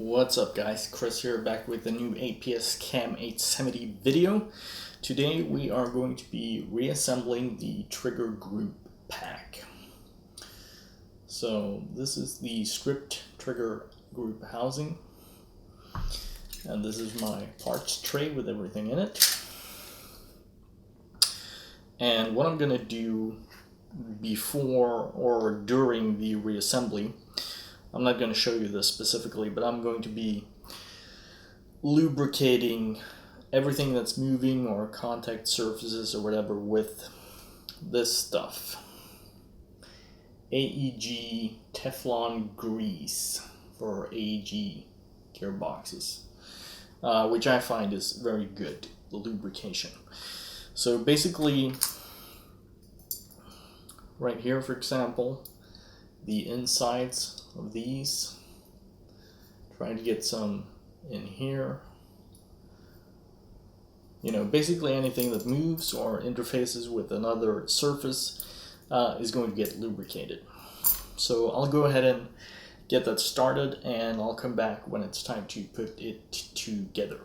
What's up guys, Chris here, back with the new APS CAM870 video. Today we are going to be reassembling the trigger group pack. So this is the stripped trigger group housing, and this is my parts tray with everything in it. And what I'm going to do before or during the reassembly, I'm not going to show you this specifically, but I'm going to be lubricating everything that's moving or contact surfaces or whatever with this stuff. AEG Teflon grease for AEG gearboxes, which I find is very good lubrication. So basically, right here, for example, the insides of these, trying to get some in here. You know, basically anything that moves or interfaces with another surface is going to get lubricated. So I'll go ahead and get that started, and I'll come back when it's time to put it together.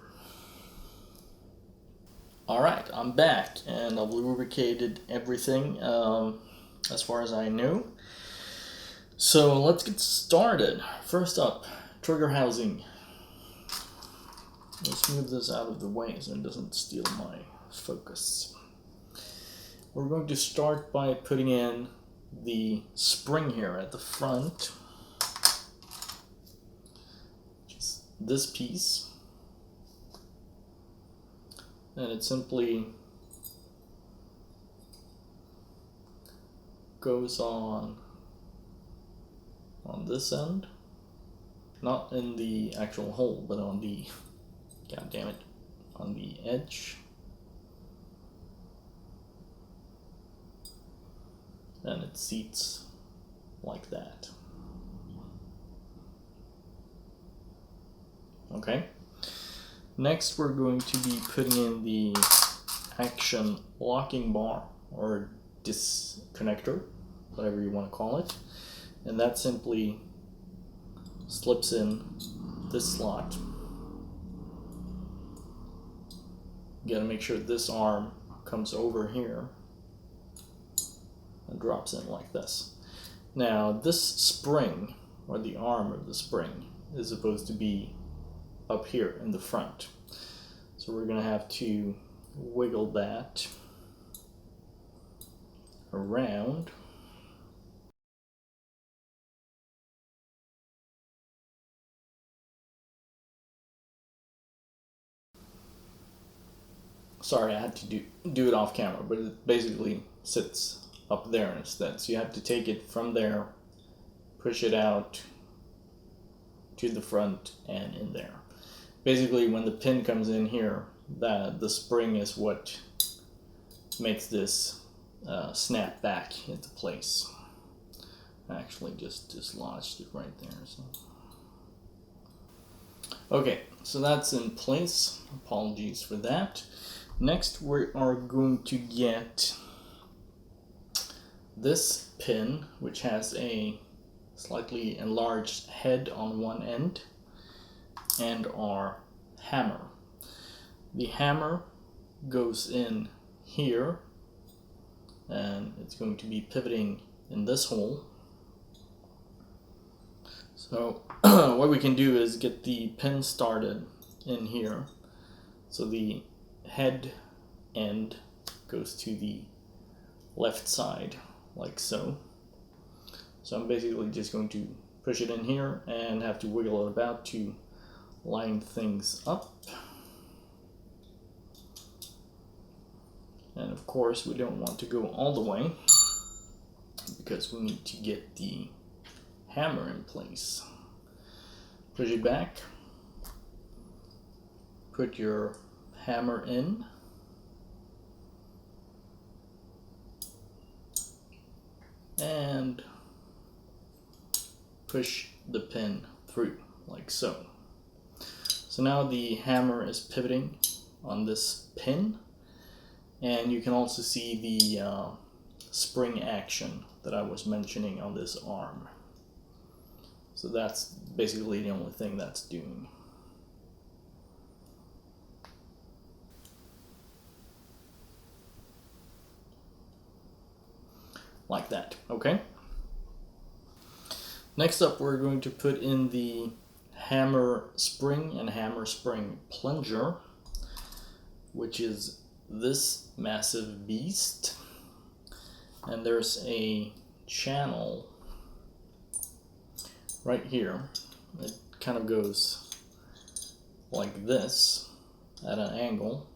Alright, I'm back and I've lubricated everything as far as I know. So let's get started. First up, trigger housing. Let's move this out of the way so it doesn't steal my focus. We're going to start by putting in the spring here at the front. Just this piece. And it simply goes on this end, not in the actual hole, but on the, god damn it, on the edge. And it seats like that. Okay. Next, we're going to be putting in the action locking bar or disconnector, whatever you want to call it. And that simply slips in this slot. You gotta make sure this arm comes over here and drops in like this. Now this spring, or the arm of the spring, is supposed to be up here in the front. So we're gonna have to wiggle that around. Sorry, I had to do it off camera, but it basically sits up there instead. So you have to take it from there, push it out to the front and in there. Basically, when the pin comes in here, the spring is what makes this snap back into place. I actually just dislodged it right there. So. Okay, so that's in place. Apologies for that. Next, we are going to get this pin, which has a slightly enlarged head on one end, and our hammer. The hammer goes in here, and it's going to be pivoting in this hole. So what we can do is get the pin started in here. So the head end goes to the left side, like so. So I'm basically just going to push it in here and have to wiggle it about to line things up. And of course, we don't want to go all the way because we need to get the hammer in place. Push it back, put your hammer in, and push the pin through like so. So now the hammer is pivoting on this pin, and you can also see the spring action that I was mentioning on this arm. So that's basically the only thing that's doing. Like that, okay? Next up, we're going to put in the hammer spring and hammer spring plunger, which is this massive beast. And there's a channel right here. It kind of goes like this at an angle.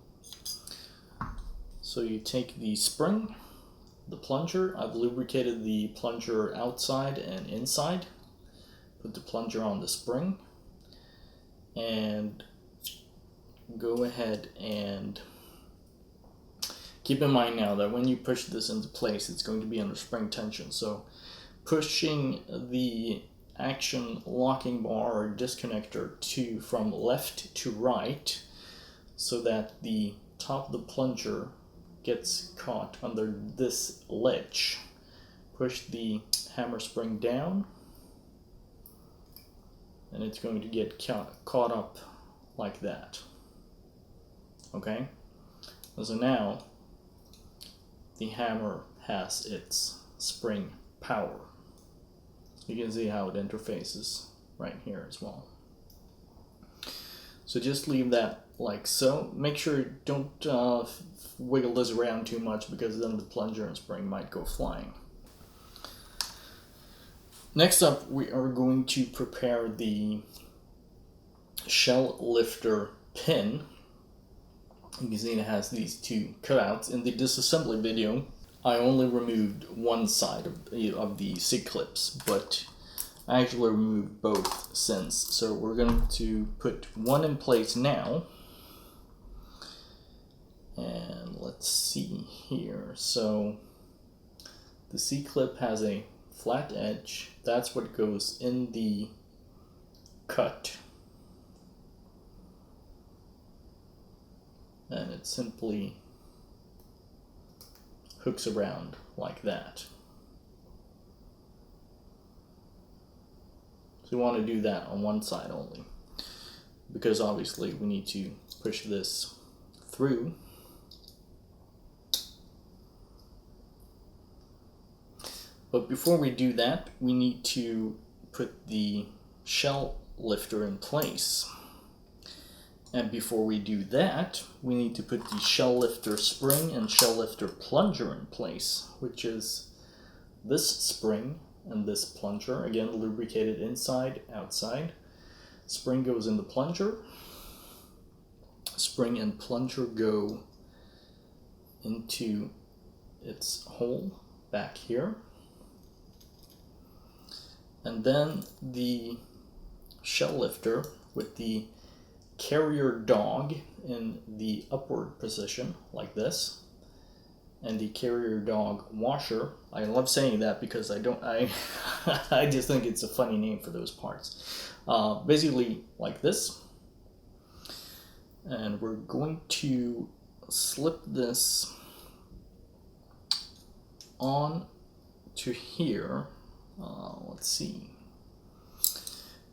So you take the spring, the plunger. I've lubricated the plunger outside and inside. Put the plunger on the spring and go ahead and keep in mind now that when you push this into place, it's going to be under spring tension. So pushing the action locking bar or disconnector from left to right so that the top of the plunger gets caught under this ledge. Push the hammer spring down and it's going to get caught up like that. Okay? So now the hammer has its spring power. You can see how it interfaces right here as well. So just leave that like so. Make sure you don't wiggle this around too much because then the plunger and spring might go flying. Next up, we are going to prepare the shell lifter pin. You can see it has these two cutouts. In the disassembly video, I only removed one side of the C-clips, but I actually removed both since. So we're going to put one in place now. And let's see here. So the C-clip has a flat edge. That's what goes in the cut. And it simply hooks around like that. So we want to do that on one side only, because obviously we need to push this through. But before we do that, we need to put the shell lifter in place. And before we do that, we need to put the shell lifter spring and shell lifter plunger in place, which is this spring and this plunger, again lubricated inside, outside. Spring goes in the plunger. Spring and plunger go into its hole back here. And then the shell lifter with the carrier dog in the upward position like this, and the carrier dog washer. I love saying that because I just think it's a funny name for those parts. Basically like this, and we're going to slip this on to here. Let's see.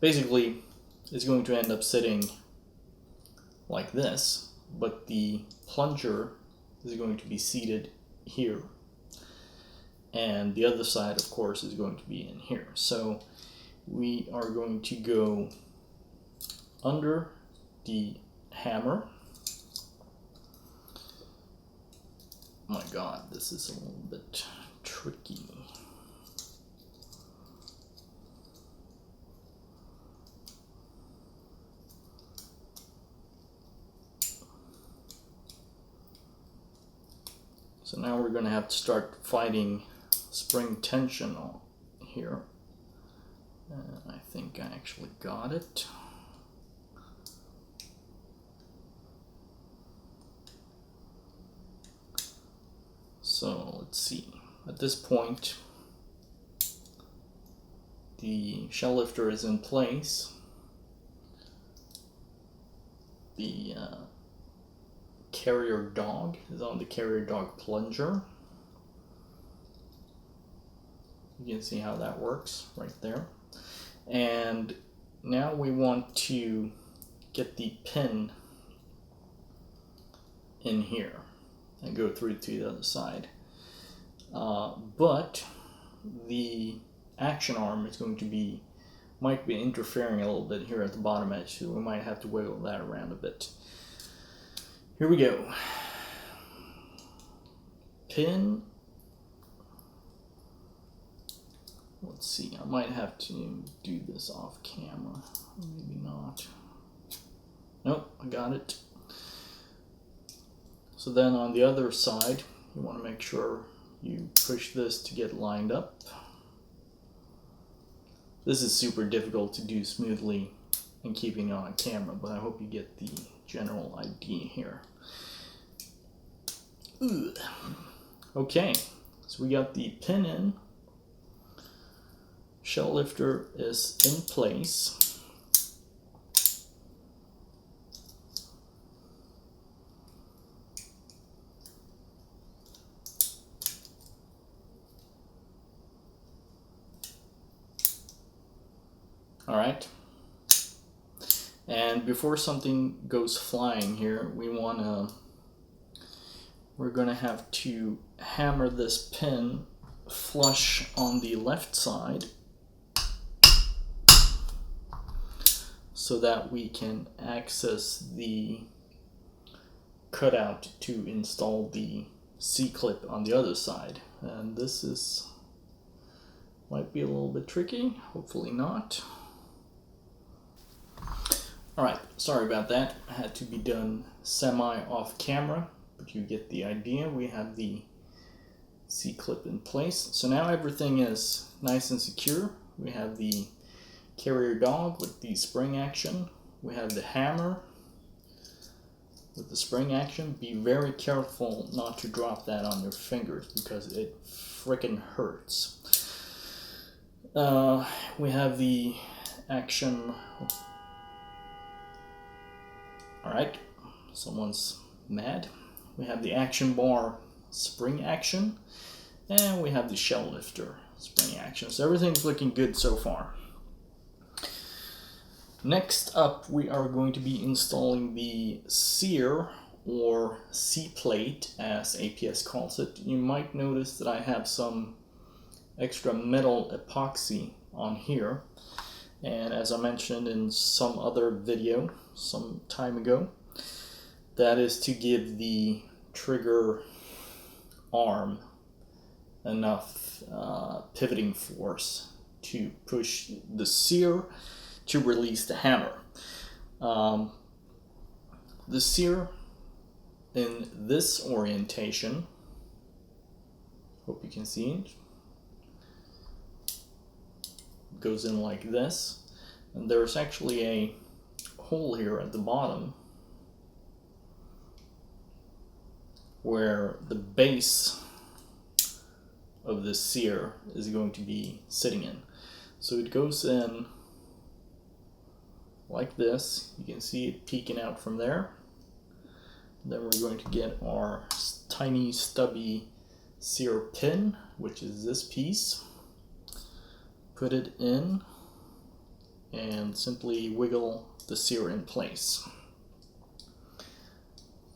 Basically, it's going to end up sitting like this, but the plunger is going to be seated here, and the other side, of course, is going to be in here. So we are going to go under the hammer. Oh my god, this is a little bit tricky. So now we're going to have to start fighting spring tension here. I think I actually got it. So let's see. At this point, the shell lifter is in place. The carrier dog is on the carrier dog plunger. You can see how that works right there. And now we want to get the pin in here and go through to the other side. But the action arm is going to might be interfering a little bit here at the bottom edge, so we might have to wiggle that around a bit. Here we go. Pin. Let's see, I might have to do this off camera. Maybe not. Nope, I got it. So then on the other side, you want to make sure you push this to get lined up. This is super difficult to do smoothly and keeping on camera, but I hope you get the general idea here. Ugh. Okay, so we got the pin in. Shell lifter is in place. All right. And before something goes flying here, we're gonna have to hammer this pin flush on the left side so that we can access the cutout to install the C-clip on the other side. And this might be a little bit tricky, hopefully not. Alright, sorry about that. It had to be done semi off camera, but you get the idea. We have the C-clip in place. So now everything is nice and secure. We have the carrier dog with the spring action. We have the hammer with the spring action. Be very careful not to drop that on your fingers because it frickin' hurts. We have the action. Alright, someone's mad. We have the action bar spring action, and we have the shell lifter spring action. So everything's looking good so far. Next up, we are going to be installing the Sear, or C-plate as APS calls it. You might notice that I have some extra metal epoxy on here. And as I mentioned in some other video some time ago, that is to give the trigger arm enough pivoting force to push the Sear to release the hammer. The Sear in this orientation, hope you can see it, goes in like this, and there's actually a hole here at the bottom where the base of the Sear is going to be sitting in. So it goes in like this. You can see it peeking out from there. Then we're going to get our tiny stubby Sear pin, which is this piece. Put it in and simply wiggle the Sear in place.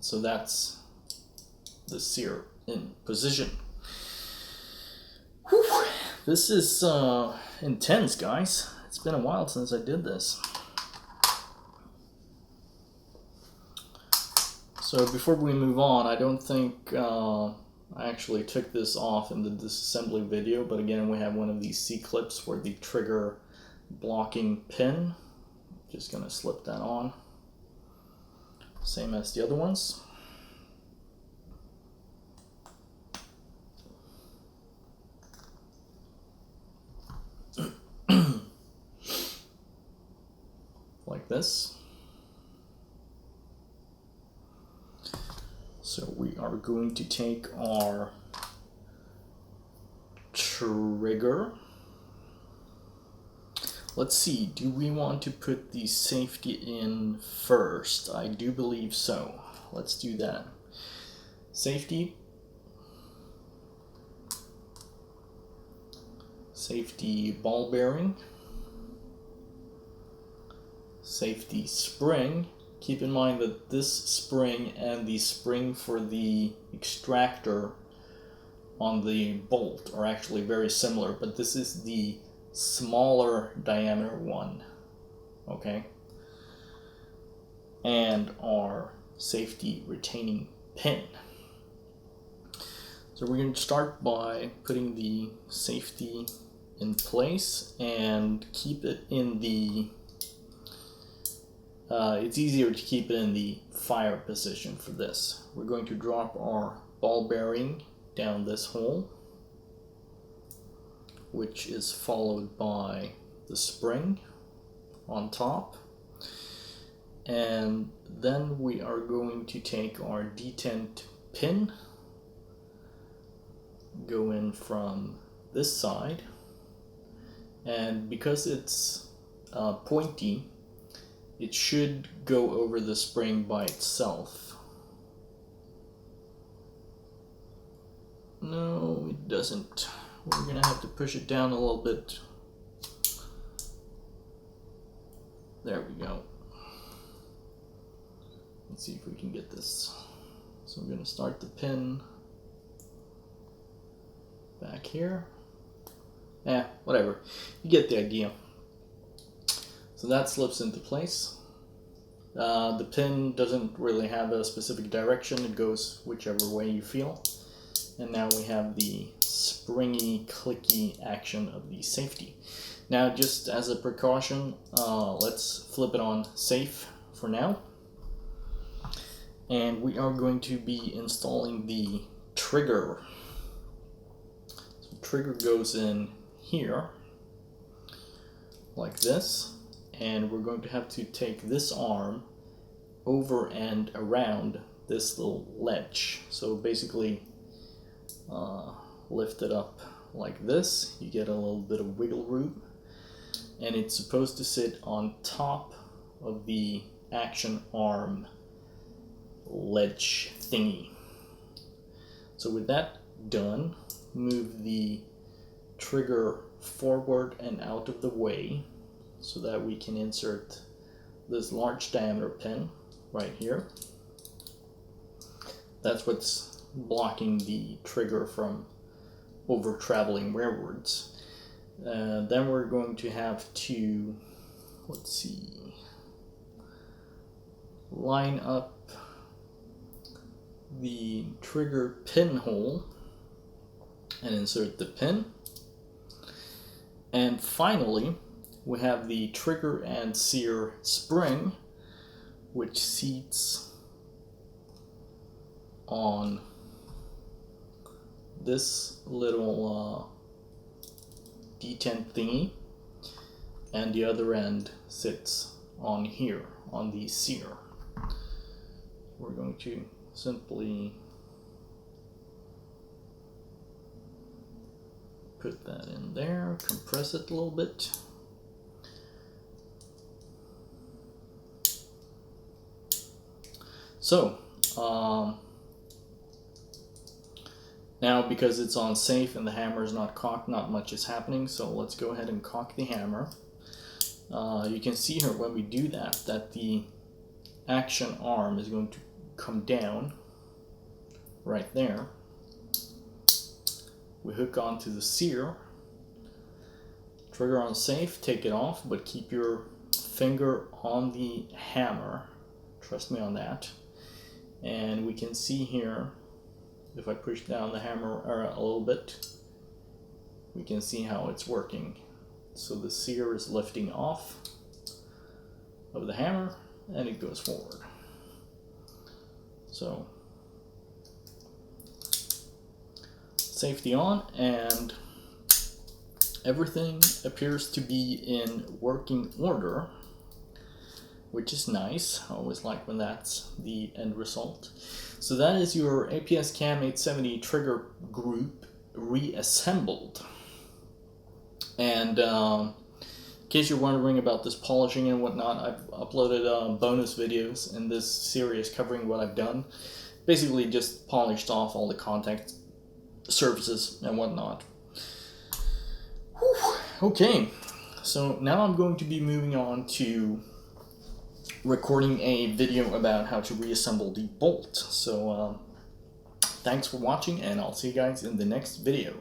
So that's the Sear in position. Whew. This is intense, guys. It's been a while since I did this. So before we move on, I don't think I actually took this off in the disassembly video, but again, we have one of these C-clips for the trigger blocking pin. Just gonna slip that on, same as the other ones. Like this. So we are going to take our trigger. Let's see, do we want to put the safety in first? I do believe so. Let's do that. Safety. Safety ball bearing. safety spring. Keep in mind that this spring and the spring for the extractor on the bolt are actually very similar, but this is the smaller diameter one, okay? And our safety retaining pin. So we're going to start by putting the safety in place and keep it in the it's easier to keep it in the fire position for this. We're going to drop our ball bearing down this hole, which is followed by the spring on top. And then we are going to take our detent pin, go in from this side, and because it's pointy, it should go over the spring by itself. No, it doesn't. We're gonna have to push it down a little bit. There we go. Let's see if we can get this. So I'm gonna start the pin back here. Whatever. You get the idea. So that slips into place. The pin doesn't really have a specific direction. It goes whichever way you feel. And now we have the springy, clicky action of the safety. Now, just as a precaution, let's flip it on safe for now. And we are going to be installing the trigger. So trigger goes in here, like this. And we're going to have to take this arm over and around this little ledge. So basically lift it up like this. You get a little bit of wiggle room. And it's supposed to sit on top of the action arm ledge thingy. So with that done, move the trigger forward and out of the way, so that we can insert this large diameter pin right here. That's what's blocking the trigger from over traveling rearwards. Then we're going to have to, let's see, line up the trigger pinhole and insert the pin. And finally, we have the trigger and Sear spring, which seats on this little detent thingy, and the other end sits on here, on the Sear. We're going to simply put that in there, compress it a little bit. So, now because it's on safe and the hammer is not cocked, not much is happening, so let's go ahead and cock the hammer. You can see here when we do that, that the action arm is going to come down right there. We hook onto the Sear, trigger on safe, take it off, but keep your finger on the hammer, trust me on that. And we can see here, if I push down the hammer a little bit, we can see how it's working. So the Sear is lifting off of the hammer and it goes forward. So safety on, and everything appears to be in working order, which is nice. I always like when that's the end result. So that is your APS CAM870 trigger group reassembled. And in case you're wondering about this polishing and whatnot, I've uploaded bonus videos in this series covering what I've done. Basically just polished off all the contact surfaces and whatnot. Whew. Okay, so now I'm going to be moving on to recording a video about how to reassemble the bolt. So thanks for watching, and I'll see you guys in the next video.